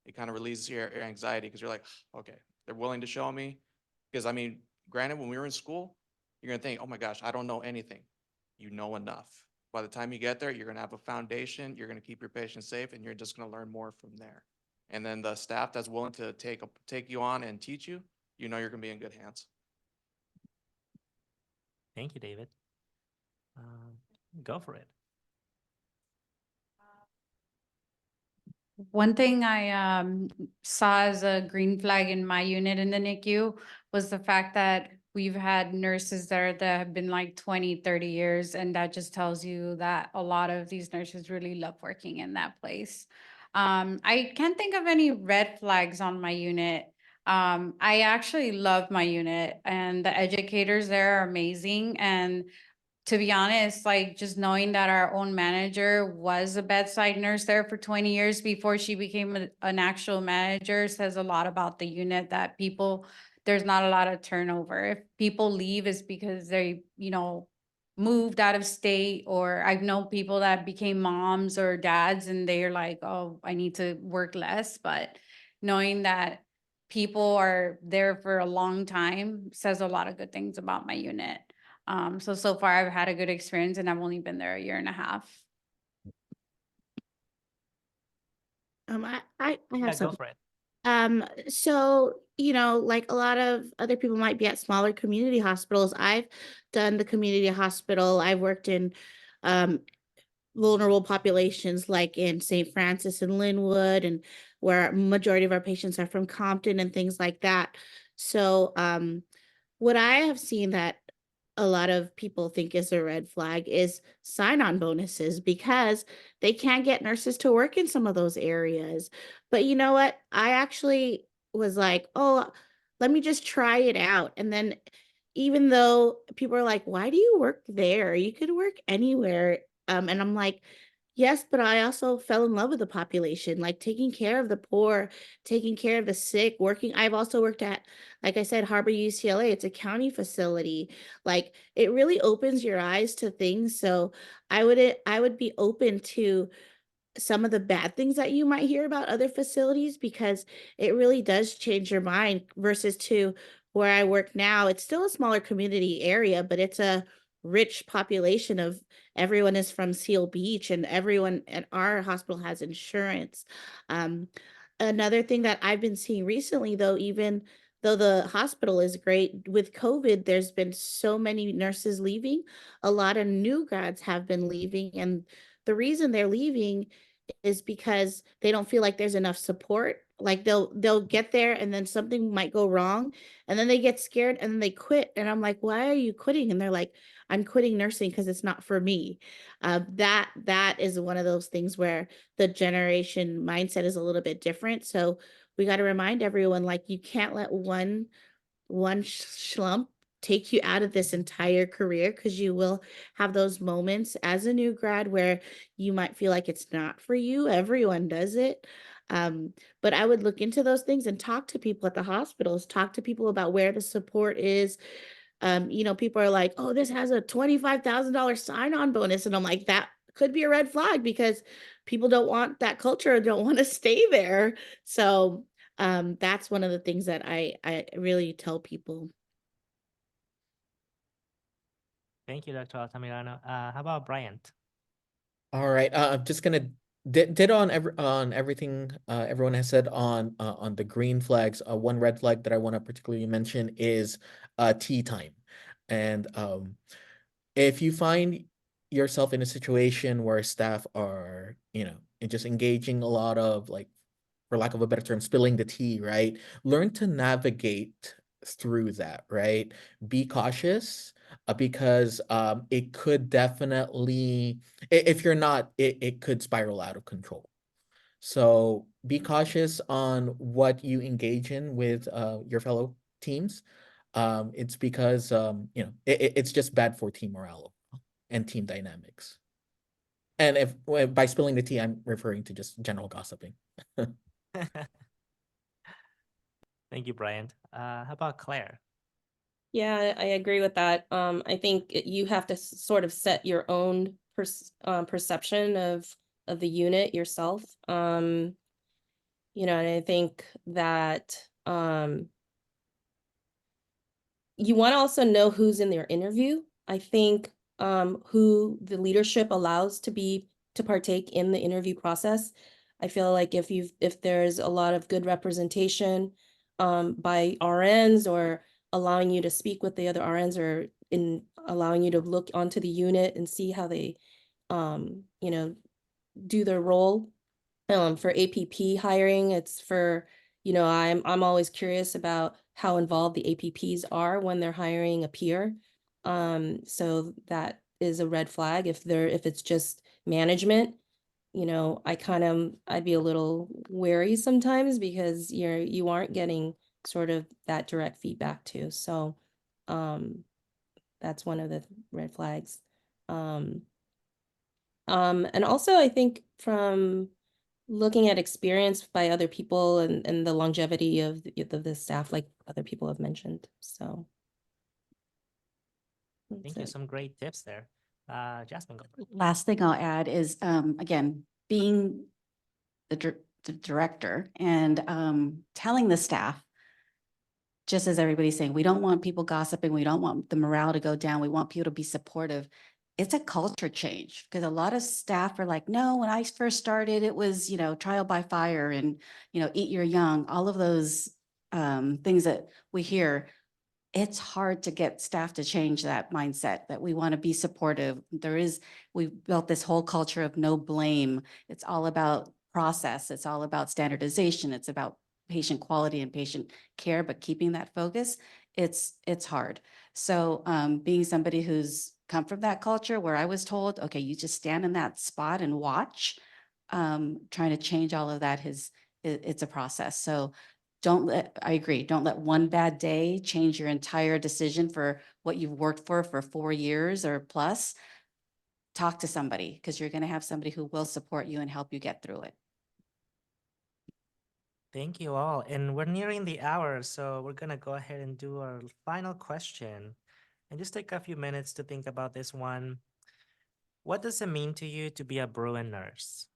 It kind of relieves your anxiety because you're like, okay, they're willing to show me. Because I mean, granted, when we were in school, you're gonna think, oh my gosh, I don't know anything. You know enough. By the time you get there, you're gonna have a foundation, you're gonna keep your patients safe, and you're just gonna learn more from there. And then the staff that's willing to take you on and teach you, you know you're gonna be in good hands. Thank you, David. Go for it. One thing I saw as a green flag in my unit in the NICU was the fact that we've had nurses there that have been like 20, 30 years. And that just tells you that a lot of these nurses really love working in that place. I can't think of any red flags on my unit. I actually love my unit, and the educators there are amazing. And to be honest, like just knowing that our own manager was a bedside nurse there for 20 years before she became an actual manager says a lot about the unit, that people, there's not a lot of turnover. If people leave, it's because they, moved out of state, or I've known people that became moms or dads and they're like, oh, I need to work less. But knowing that people are there for a long time says a lot of good things about my unit. So far I've had a good experience, and I've only been there a year and a half. I Yeah, have go something. for it. So, like a lot of other people might be at smaller community hospitals. I've done the community hospital. I've worked in vulnerable populations like in St. Francis and Linwood, and where majority of our patients are from Compton and things like that. So, what I have seen that a lot of people think is a red flag is sign-on bonuses, because they can't get nurses to work in some of those areas. But you know what? I actually was like, oh, let me just try it out. And then even though people are like, why do you work there? You could work anywhere. And I'm like, yes, but I also fell in love with the population, like taking care of the poor, taking care of the sick, working. I've also worked at, like I said, Harbor UCLA. It's a county facility. Like it really opens your eyes to things. So I would be open to some of the bad things that you might hear about other facilities, because it really does change your mind versus to where I work now. It's still a smaller community area, but it's a rich population of everyone is from Seal Beach, and everyone at our hospital has insurance. Um, Another thing that I've been seeing recently, though, even though the hospital is great, with COVID, there's been so many nurses leaving. A lot of new grads have been leaving, and the reason they're leaving is because they don't feel like there's enough support. Like they'll get there and then something might go wrong, and then they get scared and then they quit. And I'm like, why are you quitting? And they're like, I'm quitting nursing because it's not for me. That is one of those things where the generation mindset is a little bit different. So we got to remind everyone, like, you can't let one slump take you out of this entire career, because you will have those moments as a new grad where you might feel like it's not for you. Everyone does it. But I would look into those things and talk to people at the hospitals, talk to people about where the support is. People are like, oh, this has a $25,000 sign-on bonus. And I'm like, that could be a red flag, because people don't want that culture, don't want to stay there. So that's one of the things that I really tell people. Thank you, Dr. Altamirano. How about Bryant? All right. I'm just gonna did on everything everyone has said on the green flags. One red flag that I want to particularly mention is tea time. And if you find yourself in a situation where staff are, just engaging a lot of, like, for lack of a better term, spilling the tea, right? Learn to navigate through that, right? Be cautious. because it could definitely, if you're not, it could spiral out of control. So be cautious on what you engage in with your fellow teams. It's because it's just bad for team morale and team dynamics. And by spilling the tea, I'm referring to just general gossiping. Thank you, Brian. How about Claire? Yeah, I agree with that. I think you have to sort of set your own perception of the unit yourself. And I think that you want to also know who's in their interview. I think who the leadership allows to partake in the interview process. I feel like if there's a lot of good representation by RNs, or allowing you to speak with the other RNs, or in allowing you to look onto the unit and see how they do their role. For APP hiring, it's for, I'm always curious about how involved the APPs are when they're hiring a peer. So that is a red flag. If it's just management, I'd be a little wary sometimes, because you aren't getting sort of that direct feedback too. So that's one of the red flags. And also I think from looking at experience by other people, and the longevity of the staff, like other people have mentioned. So. Thank you. Some great tips there. Jasmine, go for it. Last thing I'll add is, again, being the director and telling the staff, just as everybody's saying, we don't want people gossiping. We don't want the morale to go down. We want people to be supportive. It's a culture change, because a lot of staff are like, no, when I first started, it was, trial by fire and, eat your young, all of those things that we hear. It's hard to get staff to change that mindset, that we want to be supportive. We've built this whole culture of no blame. It's all about process. It's all about standardization. It's about patient quality and patient care, but keeping that focus, it's hard. So being somebody who's come from that culture where I was told, okay, you just stand in that spot and watch, trying to change all of that it's a process. So I agree, don't let one bad day change your entire decision for what you've worked for 4 years or plus. Talk to somebody, because you're going to have somebody who will support you and help you get through it. Thank you all. And we're nearing the hour, so we're going to go ahead and do our final question. And just take a few minutes to think about this one. What does it mean to you to be a Bruin nurse?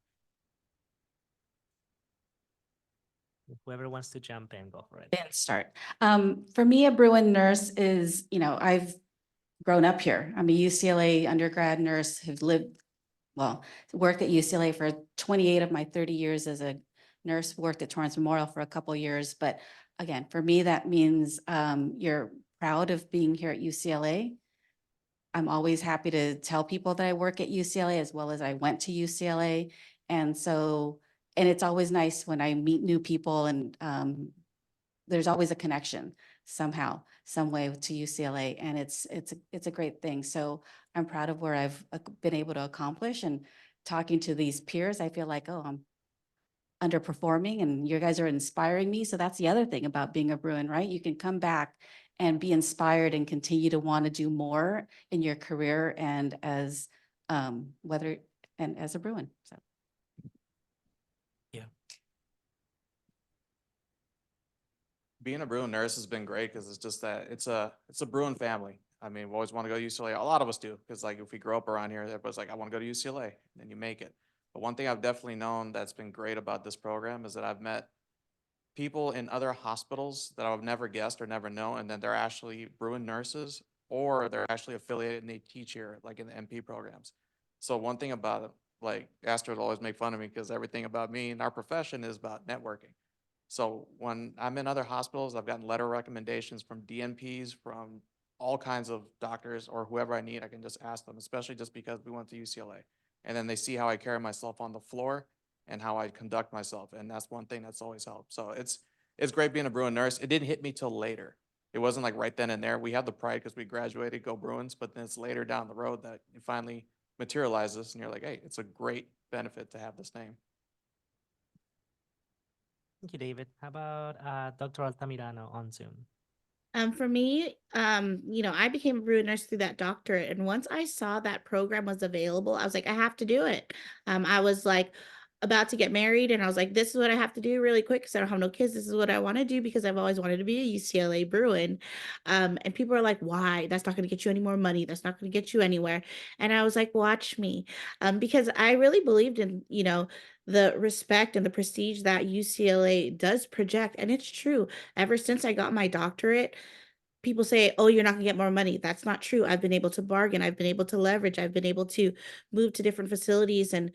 Whoever wants to jump in, go for it. And start. For me, a Bruin nurse is, I've grown up here. I'm a UCLA undergrad nurse who's worked at UCLA for 28 of my 30 years as a nurse, worked at Torrance Memorial for a couple years. But again, for me, that means you're proud of being here at UCLA. I'm always happy to tell people that I work at UCLA, as well as I went to UCLA. And it's always nice when I meet new people, and there's always a connection somehow, some way to UCLA, and it's a great thing. So I'm proud of where I've been able to accomplish, and talking to these peers, I feel like, oh, I'm underperforming and you guys are inspiring me. So that's the other thing about being a Bruin, right? You can come back and be inspired and continue to want to do more in your career and as as a Bruin. So. Yeah. Being a Bruin nurse has been great, because it's just that it's a Bruin family. I mean, we always want to go to UCLA. A lot of us do, because like if we grow up around here, everybody's like, I want to go to UCLA, and then you make it. But one thing I've definitely known that's been great about this program is that I've met people in other hospitals that I would never guessed or never known, and then they're actually Bruin nurses, or they're actually affiliated and they teach here, like in the MP programs. So one thing about it, like Astrid will always make fun of me, because everything about me and our profession is about networking. So when I'm in other hospitals, I've gotten letter recommendations from DNPs, from all kinds of doctors, or whoever I need. I can just ask them, especially just because we went to UCLA. And then they see how I carry myself on the floor and how I conduct myself. And that's one thing that's always helped. So it's great being a Bruin nurse. It didn't hit me till later. it wasn't like right then and there. We have the pride because we graduated, go Bruins, but then it's later down the road that it finally materializes and you're like, hey, it's a great benefit to have this name. Thank you, David. How about Dr. Altamirano on Zoom? For me, I became a Bruin nurse through that doctorate. And once I saw that program was available, I was like, I have to do it. I was like about to get married and I was like, this is what I have to do really quick because I don't have no kids. This is what I want to do because I've always wanted to be a UCLA Bruin. And people are like, why? That's not going to get you any more money. That's not going to get you anywhere. And I was like, watch me. Because I really believed in, the respect and the prestige that UCLA does project. And it's true. Ever since I got my doctorate, people say, oh, you're not gonna get more money. That's not true. I've been able to bargain. I've been able to leverage. I've been able to move to different facilities and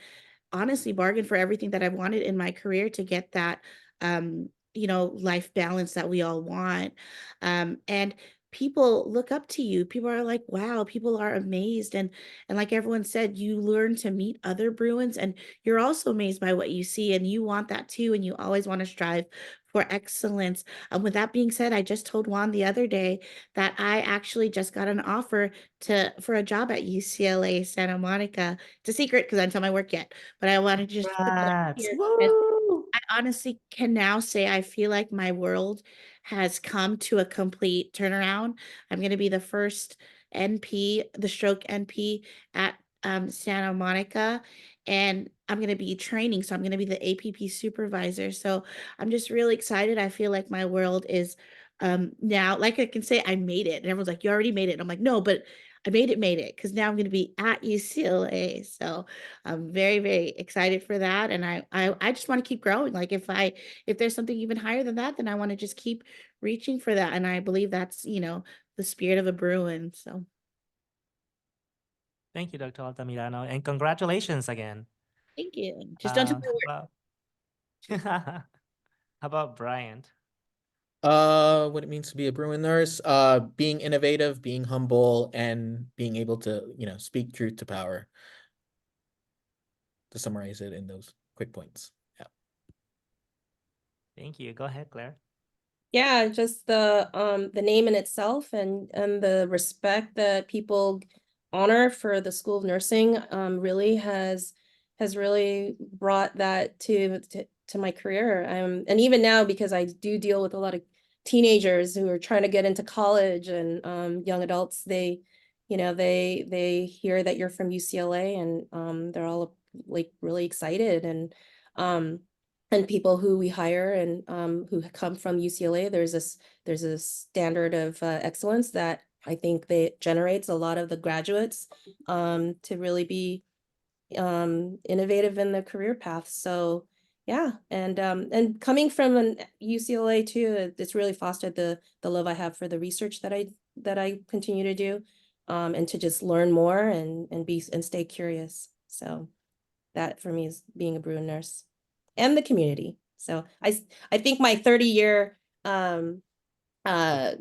honestly bargain for everything that I've wanted in my career to get that, life balance that we all want. And people look up to you. People are like, wow, people are amazed. And like everyone said, you learn to meet other Bruins and you're also amazed by what you see and you want that too. And you always want to strive for excellence. With that being said, I just told Juan the other day that I actually just got an offer for a job at UCLA Santa Monica. It's a secret because I didn't tell my work yet, but I wanted to just put that out Congrats. here. And Woo! I honestly can now say I feel like my world has come to a complete turnaround. I'm going to be the first NP, the stroke NP at Santa Monica, and I'm going to be training. So I'm going to be the APP supervisor. So I'm just really excited. I feel like my world is now, like I can say I made it. And everyone's like, you already made it. And I'm like, no, but I made it because now I'm going to be at UCLA. So I'm very, very excited for that. And I just want to keep growing. Like if there's something even higher than that, then I want to just keep reaching for that. And I believe that's, the spirit of a Bruin. So Thank you, Dr. Altamirano, and congratulations again. thank you. Just don't tell How my work. about how about Bryant? What it means to be a Bruin nurse, being innovative, being humble, and being able to, speak truth to power. To summarize it in those quick points. Yeah. Thank you. Go ahead, Claire. Yeah, just the name in itself and the respect that people honor for the School of Nursing really has really brought that to my career. And even now, because I do deal with a lot of teenagers who are trying to get into college and young adults, they hear that you're from UCLA and they're all like really excited and people who we hire and who come from UCLA, there's a standard of excellence that I think that generates a lot of the graduates to really be innovative in their career path. So yeah, and coming from an UCLA too, it's really fostered the love I have for the research that I continue to do, and to just learn more and stay curious. So that for me is being a Bruin nurse and the community. So I think my 30-year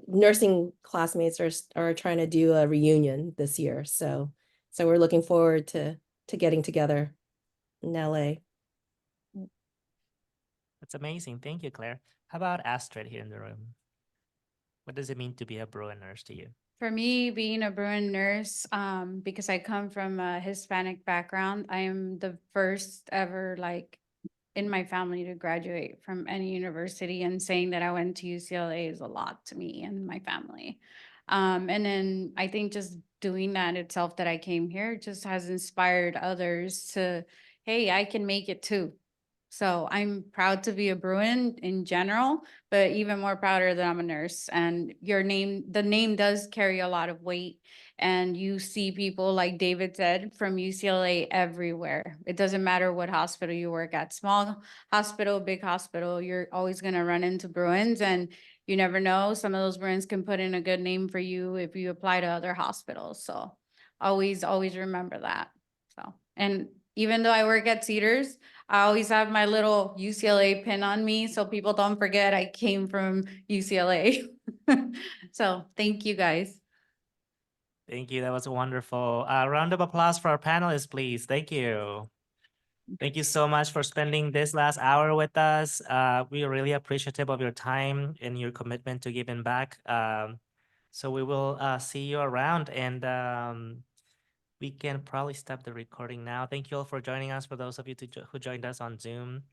nursing classmates are trying to do a reunion this year. So we're looking forward to getting together in LA. That's amazing. Thank you, Claire. How about Astrid here in the room? What does it mean to be a Bruin nurse to you? For me, being a Bruin nurse, because I come from a Hispanic background, I am the first ever in my family to graduate from any university, and saying that I went to UCLA is a lot to me and my family. And then I think just doing that itself, that I came here, just has inspired others to, hey, I can make it too. So I'm proud to be a Bruin in general, but even more prouder that I'm a nurse. And the name does carry a lot of weight. And you see people, like David said, from UCLA everywhere. It doesn't matter what hospital you work at, small hospital, big hospital, you're always going to run into Bruins. And you never know, some of those Bruins can put in a good name for you if you apply to other hospitals. So always remember that. So, and even though I work at Cedars, I always have my little UCLA pin on me so people don't forget I came from UCLA. So thank you guys. Thank you. That was wonderful. A round of applause for our panelists, please. Thank you. Thank you so much for spending this last hour with us. We're really appreciative of your time and your commitment to giving back. So we will see you around, and we can probably stop the recording now. Thank you all for joining us. For those of you who joined us on Zoom.